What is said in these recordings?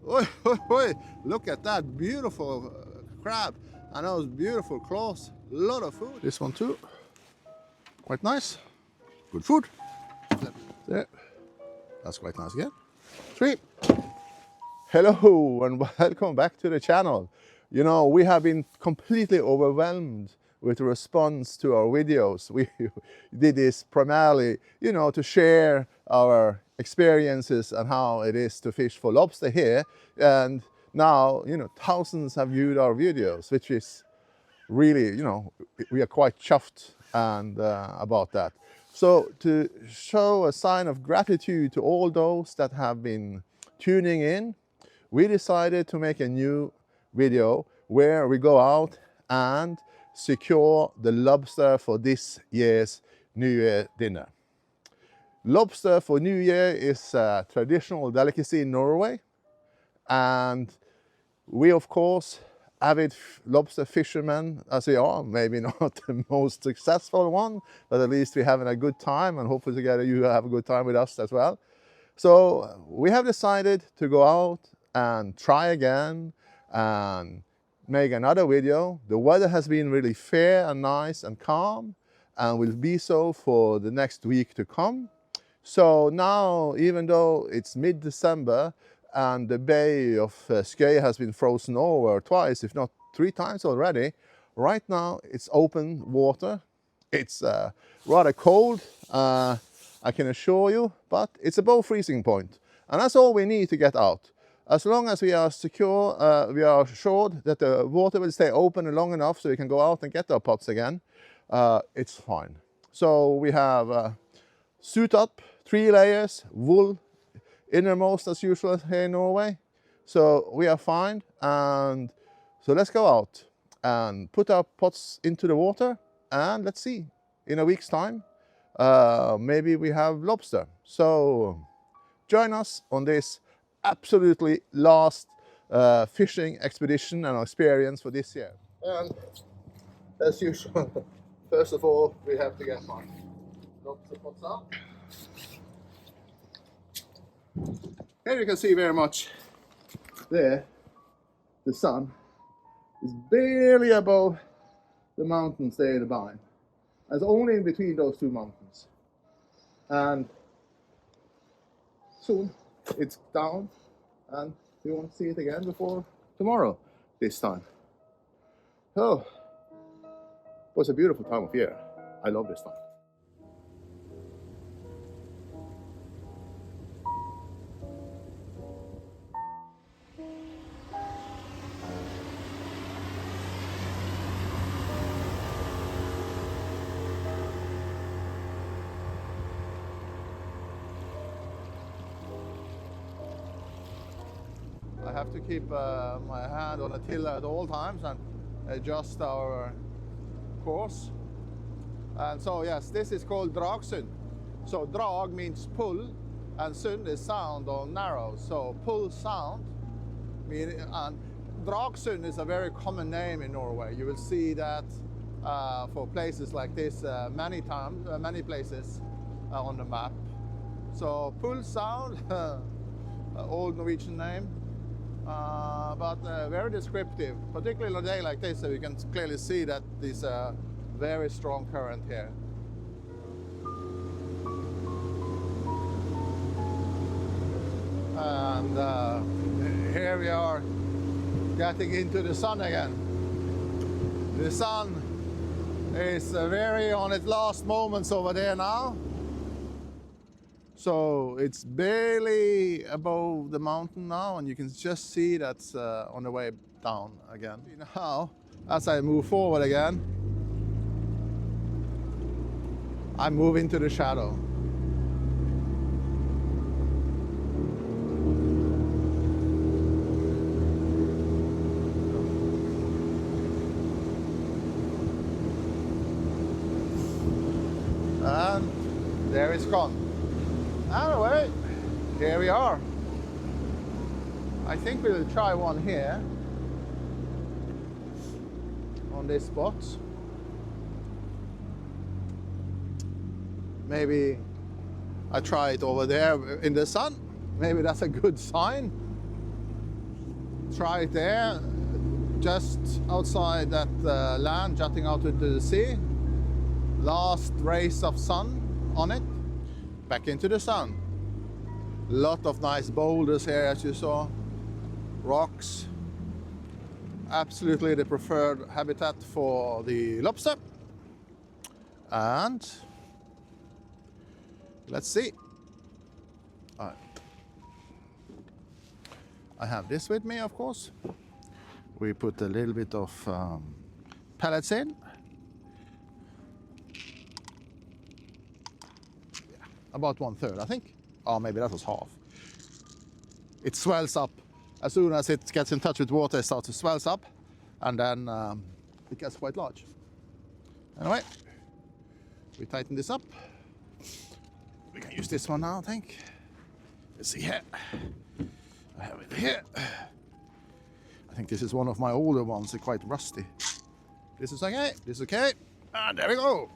Oi, oi, oi. Look at that beautiful crab and those beautiful claws. A lot of food. This one too. Quite nice. Good food. There. That's quite nice again. 3. Hello and welcome back to the channel. You know, we have been completely overwhelmed with the response to our videos. We did this primarily, you know, to share our experiences and how it is to fish for lobster here. And now, you know, thousands have viewed our videos, which is really, you know, we are quite chuffed and about that. So to show a sign of gratitude to all those that have been tuning in, we decided to make a new video where we go out and secure the lobster for this year's New Year dinner. Lobster for New Year is a traditional delicacy in Norway, and we, of course, avid lobster fishermen as we are, maybe not the most successful one, but at least we're having a good time, and hopefully together you have a good time with us as well. So we have decided to go out and try again and make another video. The weather has been really fair and nice and calm, and will be so for the next week to come. So now, even though it's mid-December and the Bay of Skøy has been frozen over twice, if not 3 times already, right now it's open water. It's rather cold, I can assure you, but it's above freezing point. And that's all we need to get out. As long as we are secure, we are assured that the water will stay open long enough so we can go out and get our pots again, it's fine. So we have suit up, 3 layers, wool innermost as usual here in Norway. So we are fine, and so let's go out and put our pots into the water, and let's see, in a week's time, maybe we have lobster. So join us on this absolutely last fishing expedition and experience for this year. And as usual, first of all, we have to get my lobster pots out. Here you can see very much there, the sun is barely above the mountains there behind. It's only in between those 2 mountains. And soon it's down, and we won't see it again before tomorrow this time. Oh, it was a beautiful time of year. I love this time. I have to keep my hand on the tiller at all times and adjust our course. And so yes, this is called dragsund. So drag means pull, and sund is sound or narrow. So pull sound, meaning, and dragsund is a very common name in Norway. You will see that for places like this many places on the map. So pull sound, old Norwegian name. But very descriptive, particularly on a day like this, so you can clearly see that there's a very strong current here. And here we are getting into the sun again. The sun is very on its last moments over there now. So it's barely above the mountain now, and you can just see that's on the way down again. Now, as I move forward again, I move into the shadow. And there it's gone. Anyway, here we are. I think we'll try one here on this spot. Maybe I try it over there in the sun. Maybe that's a good sign. try it there, just outside that land jutting out into the sea. Last rays of sun on it, back into the sun. Lot of nice boulders here, as you saw, rocks. Absolutely the preferred habitat for the lobster. And let's see. I have this with me, of course. We put a little bit of pellets in. Yeah, about 1/3, I think. Oh, maybe that was half. It swells up. As soon as it gets in touch with water, it starts to swell up, and then it gets quite large. Anyway, we tighten this up. We can use this one now, I think. Let's see here. I have it here. I think this is one of my older ones. They're quite rusty. This is okay. This is okay. And there we go.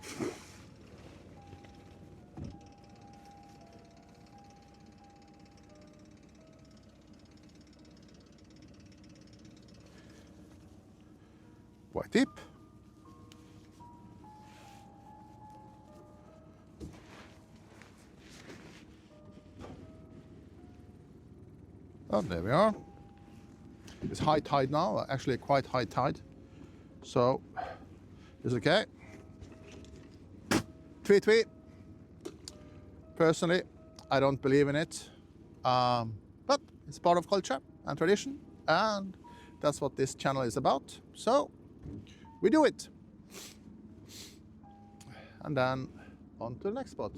White tip. Oh, there we are. It's high tide now, actually quite high tide. So, it's okay. Tweet, tweet. Personally, I don't believe in it. But it's part of culture and tradition, and that's what this channel is about. So, we do it. And then on to the next spot.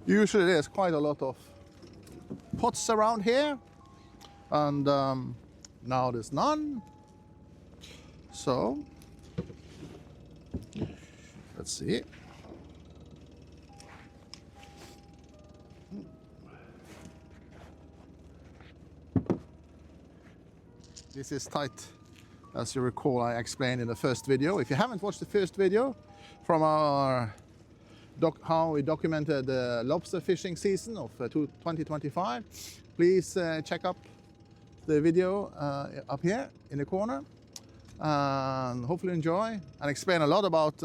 Usually there's quite a lot of pots around here, and now there's none. So, let's see. This is tight. As you recall, I explained in the first video. If you haven't watched the first video from our how we documented the lobster fishing season of 2025, please check up the video up here in the corner, and hopefully enjoy and explain a lot about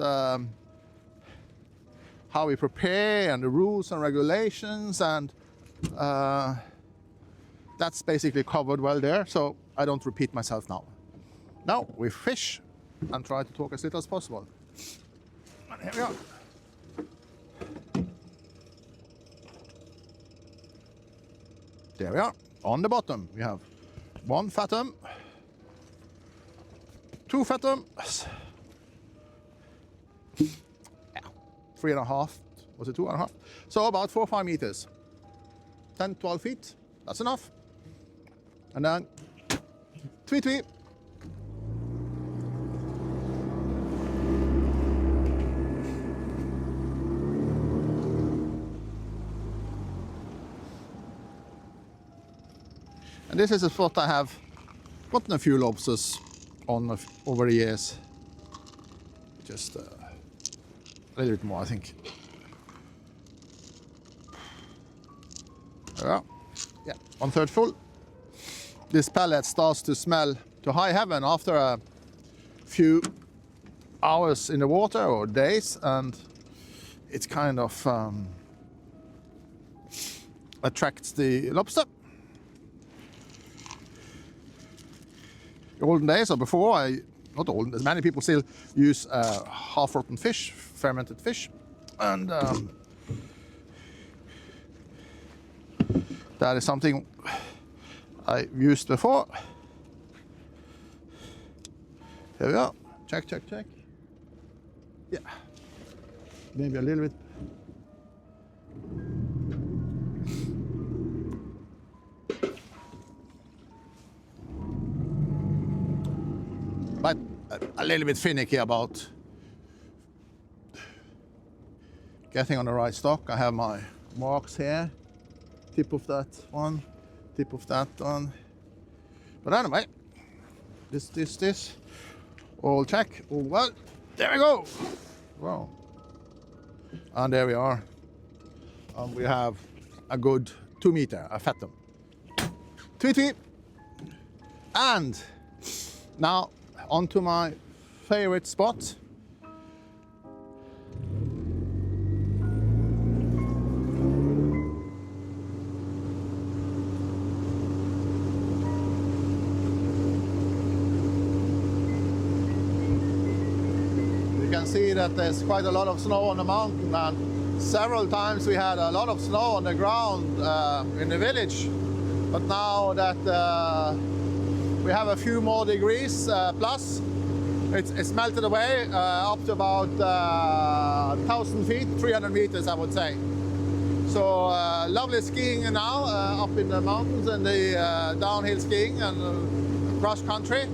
how we prepare and the rules and regulations, and that's basically covered well there, so I don't repeat myself now. Now we fish and try to talk as little as possible. And here we are. There we are. On the bottom we have 1 fathom, 2 fathoms, 3.5, was it 2.5? So about 4 or 5 meters, 10, 12 feet, that's enough. And then tweet tweet. And this is a spot I have gotten a few lobsters on over the years. Just a little bit more, I think. There we are. Yeah, 1/3 full. This pellet starts to smell to high heaven after a few hours in the water or days, and it kind of attracts the lobster. Olden days, or before, not olden days, many people still use half-rotten fish, fermented fish, and that is something I used before. Here we are. Check, check, check. Yeah. Maybe a little bit. But a little bit finicky about getting on the right stock. I have my marks here, tip of that one, tip of that one. But anyway, this, all check, all well. There we go. Wow. And there we are. We have a good 2 meter, a fathom. Tweet. And now onto my favorite spot. You can see that there's quite a lot of snow on the mountain, and several times we had a lot of snow on the ground in the village. But now that we have a few more degrees plus, it's melted away up to about 1,000 feet, 300 meters I would say. So lovely skiing now up in the mountains and the downhill skiing and cross country.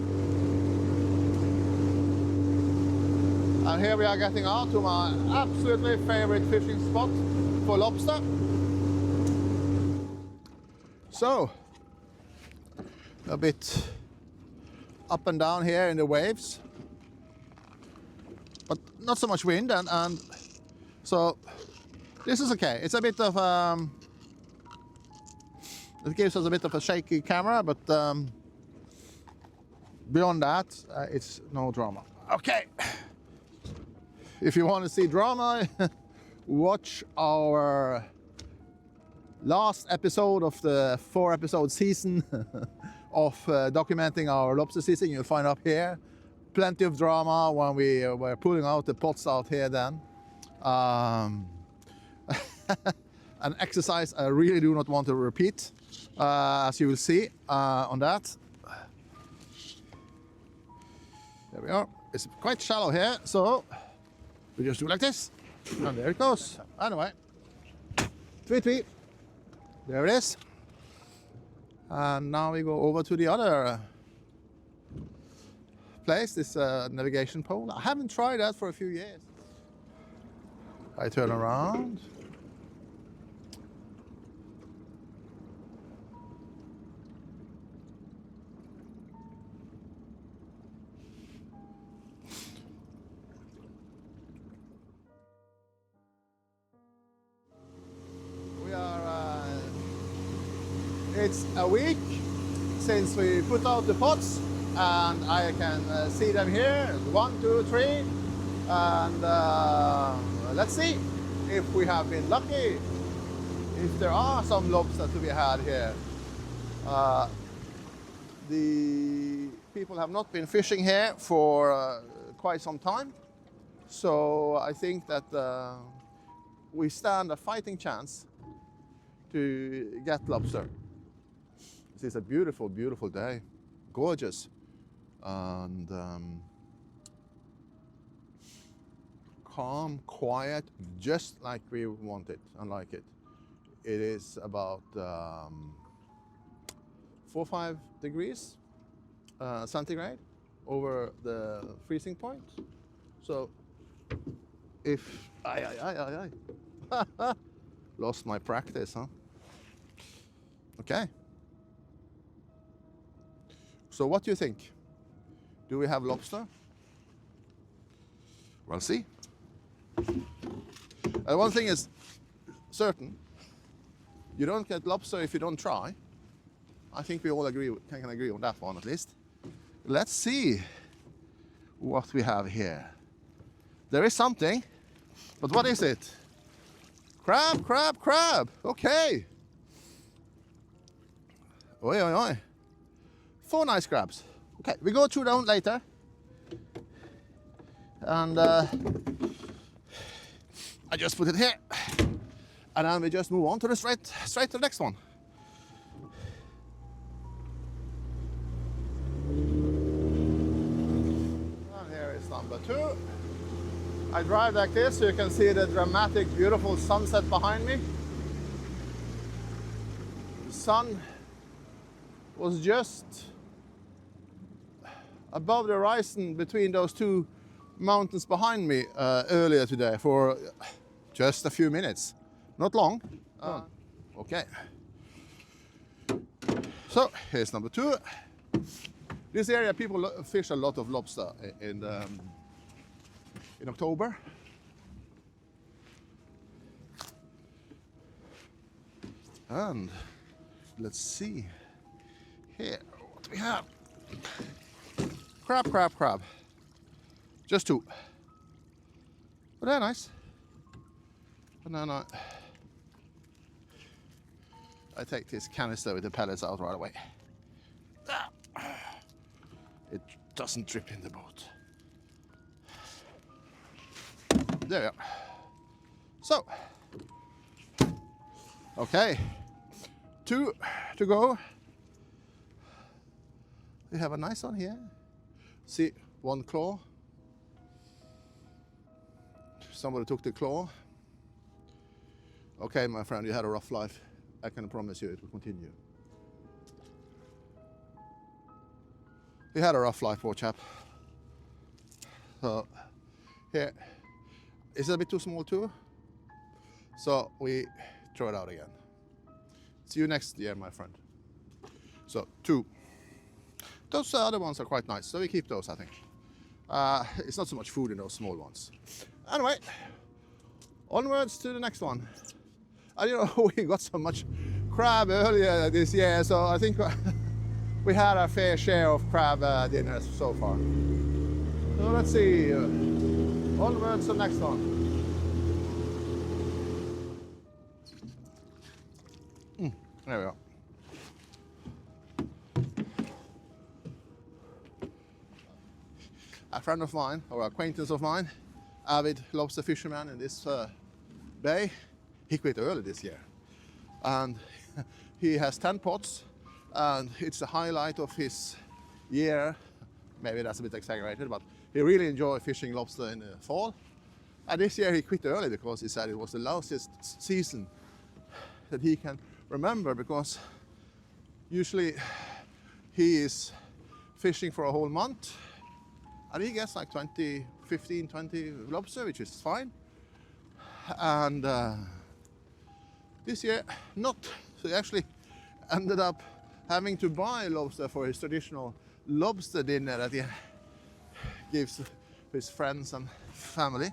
And here we are getting out to my absolutely favorite fishing spot for lobster. So, a bit up and down here in the waves, but not so much wind, and so this is okay. It's a bit of it gives us a bit of a shaky camera, but beyond that, it's no drama. Okay, if you want to see drama, watch our last episode of the 4-episode season of documenting our lobster season. You'll find up here plenty of drama when we were pulling out the pots out here then. An exercise I really do not want to repeat, as you will see on that. There we are. It's quite shallow here, so we just do like this, and there it goes. Anyway, tweet. There it is. And now we go over to the other place, this navigation pole. I haven't tried that for a few years. I turn around. It's a week since we put out the pots, and I can see them here, 1, 2, 3, and let's see if we have been lucky, if there are some lobster to be had here. The people have not been fishing here for quite some time, so I think that we stand a fighting chance to get lobster. This is a beautiful, beautiful day, gorgeous, and calm, quiet, just like we want it and like it. It is about 4 or 5 degrees centigrade over the freezing point. So if lost my practice, huh? Okay. So what do you think? Do we have lobster? We'll see. One thing is certain. You don't get lobster if you don't try. I think we all can agree on that one at least. Let's see what we have here. There is something, but what is it? Crab, crab, crab. Okay. Oi, oi, oi. 4 nice crabs. Okay, we go through them later. And I just put it here. And then we just move on to the straight to the next one. And here is number 2. I drive like this so you can see the dramatic, beautiful sunset behind me. The sun was just above the horizon between those two mountains behind me earlier today for just a few minutes. Not long. Okay. So here's number 2. This area people fish a lot of lobster in October. And let's see here what we have. Crab, crab, crab. Just 2. But they're nice. Banana. I take this canister with the pellets out right away. It doesn't drip in the boat. There we are. So, okay, 2 to go. We have a nice one here. See, 1 claw. Somebody took the claw. Okay, my friend, you had a rough life. I can promise you it will continue. You had a rough life, poor chap. So, here. Is it a bit too small too? So we throw it out again. See you next year, my friend. So 2. Those other ones are quite nice, so we keep those, I think. It's not so much food in those small ones. Anyway, onwards to the next one. And you know, we got so much crab earlier this year, so I think we had a fair share of crab dinners so far. So let's see. Onwards to the next one. There we go. A friend of mine, or an acquaintance of mine, avid lobster fisherman in this bay, he quit early this year. And he has 10 pots, and it's the highlight of his year. Maybe that's a bit exaggerated, but he really enjoyed fishing lobster in the fall. And this year he quit early because he said it was the lousiest season that he can remember, because usually he is fishing for a whole month and he gets like 15, 20 lobster, which is fine. And this year, not. So he actually ended up having to buy lobster for his traditional lobster dinner that he gives to his friends and family.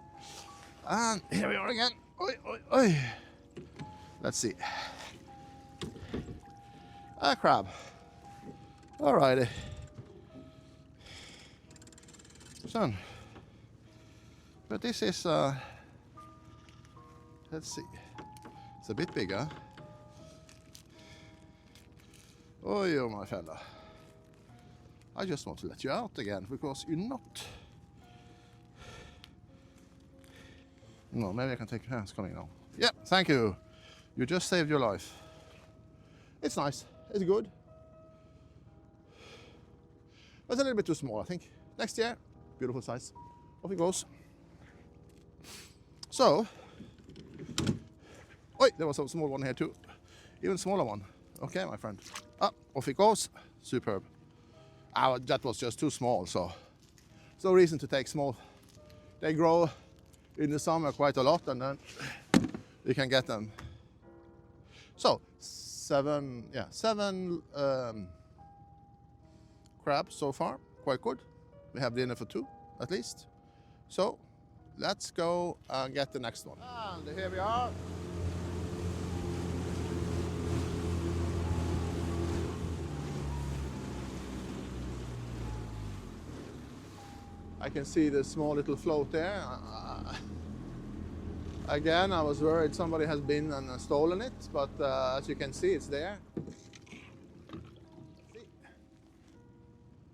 And here we are again. Oi, oi, oi. Let's see. A crab. Alrighty. So, but this is, let's see. It's a bit bigger. Oh, you my fella. I just want to let you out again because you're not. No, maybe I can take your hands coming now. Yeah, thank you. You just saved your life. It's nice. It's good. But it's a little bit too small, I think. Next year, beautiful size. Off it goes. So, wait, there was a small one here too. Even smaller one. Okay, my friend. Ah, off it goes. Superb. Ah, that was just too small, so there's no reason to take small. They grow in the summer quite a lot, and then you can get them. So, 7 crabs so far. Quite good. We have dinner for 2 at least. So, let's go and get the next one. And here we are. I can see the small little float there. Again, I was worried somebody has been and stolen it, but as you can see, it's there.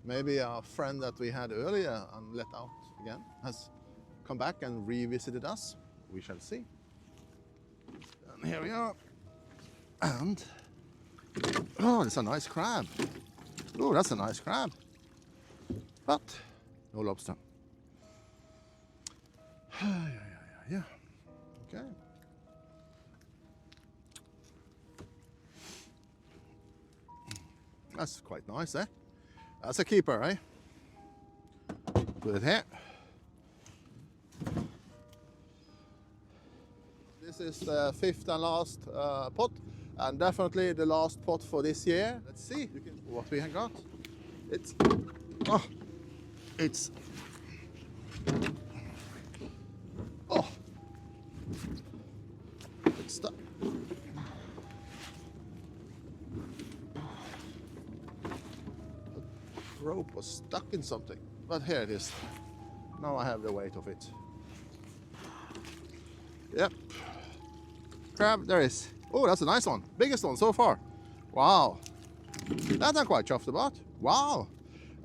Maybe our friend that we had earlier and let out again has come back and revisited us. We shall see. And here we are. And, oh, it's a nice crab. Oh, that's a nice crab. But no lobster. Yeah. Okay. That's quite nice, eh? That's a keeper, eh? Put it here. This is the fifth and last pot, and definitely the last pot for this year. Let's see what we have got. It's it's stuck. The rope was stuck in something, but here it is. Now I have the weight of it. Yep. Crab, there is. Oh, that's a nice one. Biggest one so far. Wow. That I'm quite chuffed about. Wow.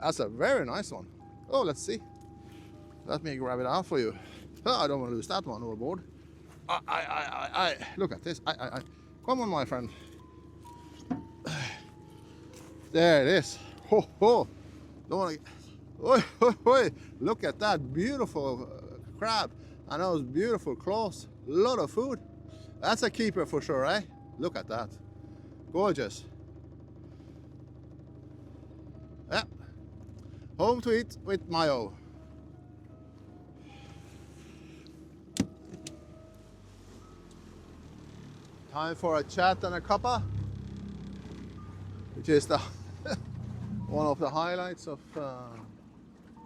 That's a very nice one. Oh, let's see. Let me grab it out for you. Oh, I don't want to lose that one overboard. Look at this. Come on, my friend. There it is. Ho, ho. Don't want to... Oi, oi, oi. Look at that beautiful crab. And those beautiful claws. A lot of food. That's a keeper for sure, eh? Look at that. Gorgeous. Yeah. Home to eat with mayo. Time for a chat and a cuppa, which is the one of the highlights of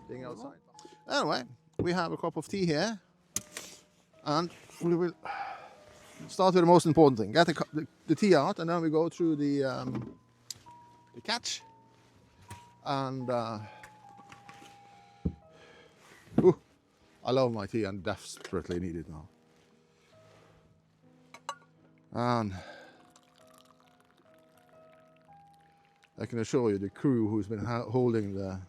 being outside. Anyway, we have a cup of tea here, and we will start with the most important thing. Get the tea out, and then we go through the catch. And I love my tea and desperately need it now. And I can assure you the crew who's been holding the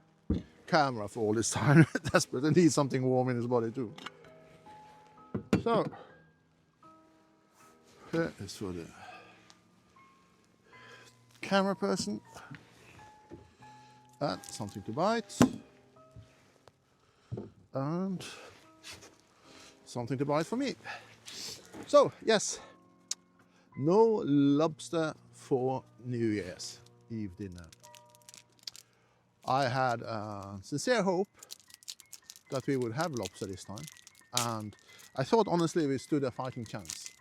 camera for all this time desperately needs something warm in his body too. So, here is for the camera person. And something to bite. And something to bite for me. So, yes. No lobster for New Year's Eve dinner. I had a sincere hope that we would have lobster this time, and I thought honestly we stood a fighting chance,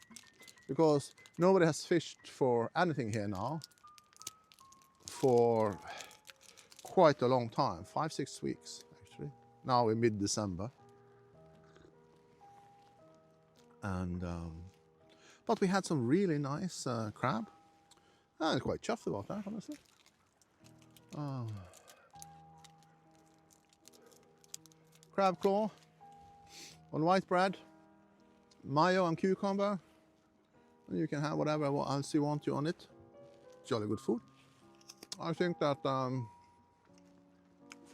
because nobody has fished for anything here now for quite a long time, 5-6 weeks actually. Now in mid-December. And but we had some really nice crab. I'm quite chuffed about that, honestly. Crab claw on white bread, mayo and cucumber. And you can have whatever else you want on it. Jolly good food. I think that for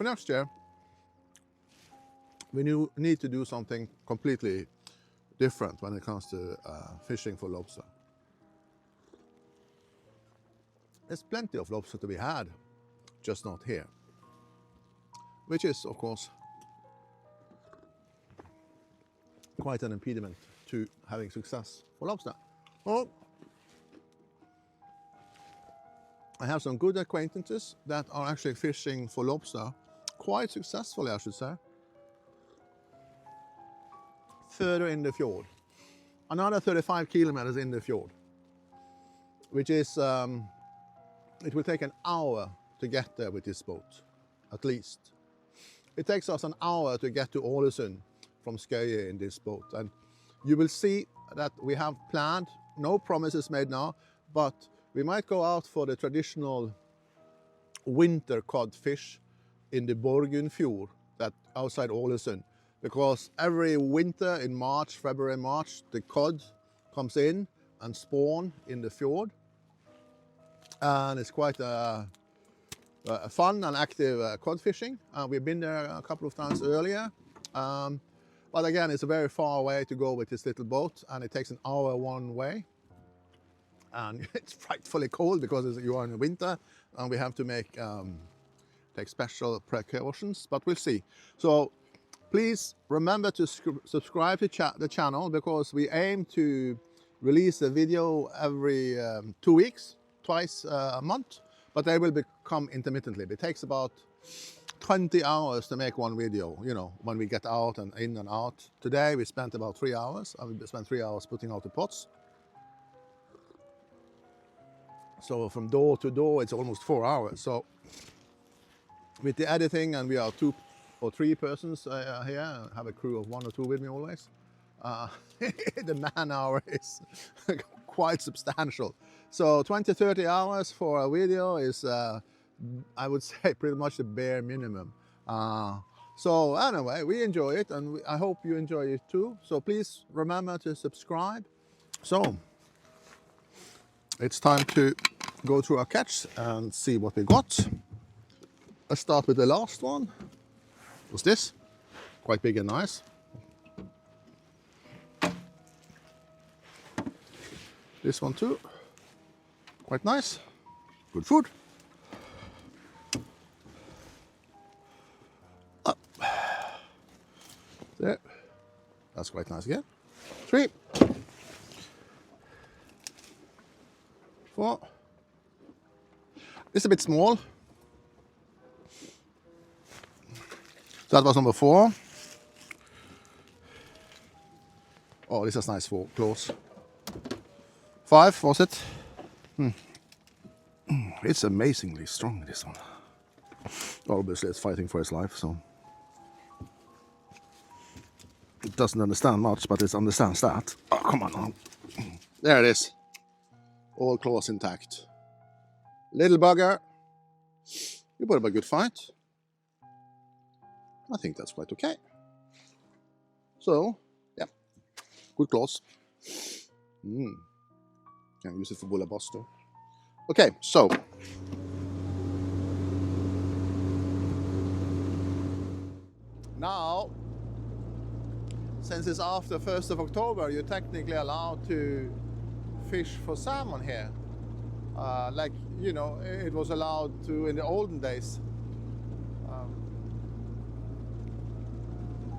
next year, we need to do something completely different when it comes to fishing for lobster. There's plenty of lobster to be had, just not here. Which is, of course, quite an impediment to having success for lobster. Well, I have some good acquaintances that are actually fishing for lobster quite successfully, I should say. Further in the fjord, another 35 kilometers in the fjord, which is, it will take an hour to get there with this boat, at least. It takes us an hour to get to Ålesund from Skøye in this boat, and you will see that we have planned, no promises made now, but we might go out for the traditional winter cod fish in the Borgund Fjord, that outside Ålesund. Because every winter in March, February, March, the cod comes in and spawn in the fjord. And it's quite a fun and active cod fishing. We've been there a couple of times earlier. But again, it's a very far way to go with this little boat, and it takes an hour one way. And it's frightfully cold because you are in the winter, and we have to take special precautions, but we'll see. So, please remember to subscribe to the channel, because we aim to release a video every 2 weeks, twice a month, but they will come intermittently. It takes about 20 hours to make one video, you know, when we get out and in and out. Today we spent about 3 hours. We spent 3 hours putting out the pots. So from door to door, it's almost 4 hours. So with the editing, and we are 2 or 3 persons here, I have a crew of 1 or 2 with me always. The man hour is quite substantial. So 20-30 hours for a video is, I would say, pretty much the bare minimum. So anyway, we enjoy it, and I hope you enjoy it too. So please remember to subscribe. So it's time to go through our catch and see what we got. Let's start with the last one. What's this? Quite big and nice. This one too. Quite nice. Good food. Up. There. That's quite nice again. 3. 4. It's a bit small. That was number 4. Oh, this is nice for close. 5 was it? It's amazingly strong, this one. Obviously it's fighting for its life, so it doesn't understand much, but it understands that. Oh, come on now. There it is. All claws intact. Little bugger. You put up a good fight. I think that's quite okay. So, yeah, good claws. Can use it for Lobster. Okay, so now, since it's after 1st of October, you're technically allowed to fish for salmon here. Like, you know, it was allowed to in the olden days.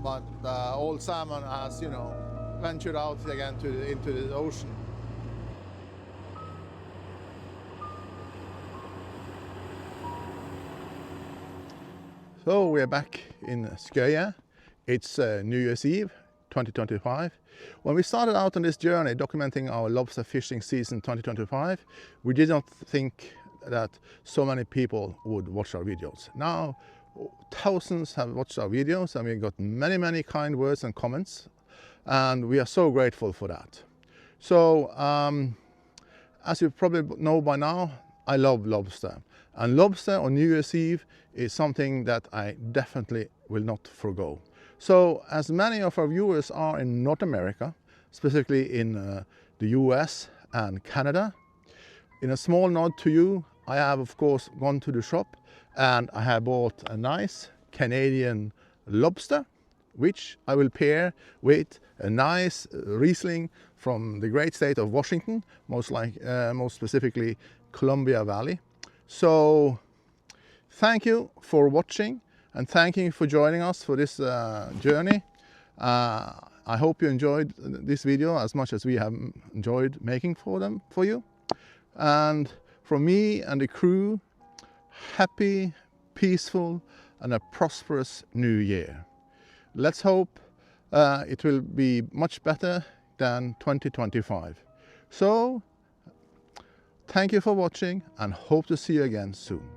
But old salmon has, you know, ventured out again into the ocean. So we're back in Skøya. It's New Year's Eve 2025. When we started out on this journey documenting our lobster fishing season 2025, we did not think that so many people would watch our videos. Now thousands have watched our videos, and we got many kind words and comments, and we are so grateful for that. So as you probably know by now, I love lobster, and lobster on New Year's Eve is something that I definitely will not forgo. So as many of our viewers are in North America, specifically in the US and Canada, in a small nod to you, I have of course gone to the shop and I have bought a nice Canadian lobster, which I will pair with a nice Riesling from the great state of Washington, most specifically Columbia Valley. So thank you for watching, and thank you for joining us for this journey. I hope you enjoyed this video as much as we have enjoyed making for you. And from me and the crew, happy, peaceful, and a prosperous new year. Let's hope it will be much better than 2025. So, thank you for watching, and hope to see you again soon.